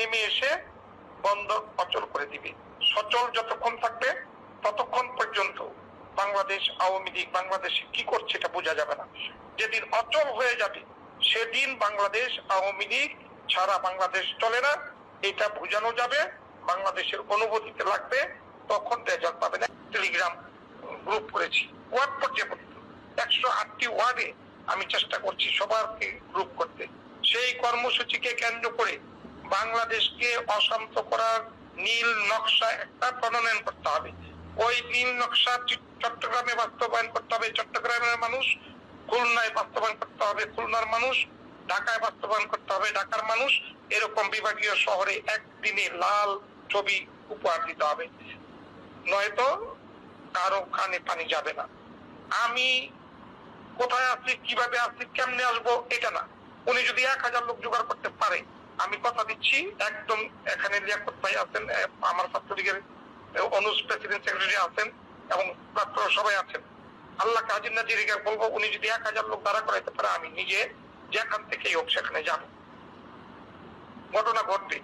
নেমে এসে বন্দর অচল করে দিবে। সচল যতক্ষণ থাকবে ততক্ষণ পর্যন্ত বাংলাদেশ আওয়ামী লীগ বাংলাদেশে কি করছে এটা বোঝা যাবে না। যেদিন অচল হয়ে যাবে সেদিন বাংলাদেশ আওয়ামী লীগ ছাড়া বাংলাদেশ চলে না, এটা বোঝানো যাবে। বাংলাদেশের অনুভূতিতে লাগবে, তখন রেজাল্ট পাবে না। টেলিগ্রাম গ্রুপ করেছি ওয়ার্ড পর্যায়ে, 108টি ওয়ার্ডে আমি চেষ্টা করছি সবারকে গ্রুপ করতে। সেই কর্মসূচিকে কেন্দ্র করে বাংলাদেশকে অশান্ত করার নীল নকশা একটা প্রণয়ন করতে হবে। ওই নীল নকশা চট্টগ্রামে বাস্তবায়ন করতে হবে, চট্টগ্রামের মানুষ খুলনায় বাস্তবায়ন করতে হবে, খুলনার মানুষ ঢাকায় বাস্তবায়ন করতে হবে, ঢাকার মানুষ এরকম বিভাগীয় শহরে একদিনে লাল ছবি উপহার দিতে হবে, নয়তো কারো কানে পানি যাবে না। আমি কোথায় আছি, কিভাবে আছি, কেমনে আসবো এটা না। উনি যদি 1000 লোক জোগাড় করতে পারে, আমি কথা দিচ্ছি একদম, এখানে লিয়াকত ভাই আছেন, আমার ছাত্রলীগের অনুজ প্রেসিডেন্ট সেক্রেটারি আছেন এবং সবাই আছেন, আল্লাহ কাজী নাজিরকে বলবো উনি যদি 1000 লোক দাঁড়া করাইতে পারে, আমি নিজে যেখান থেকেই হোক সেখানে যাবো, ঘটনা ঘটবে।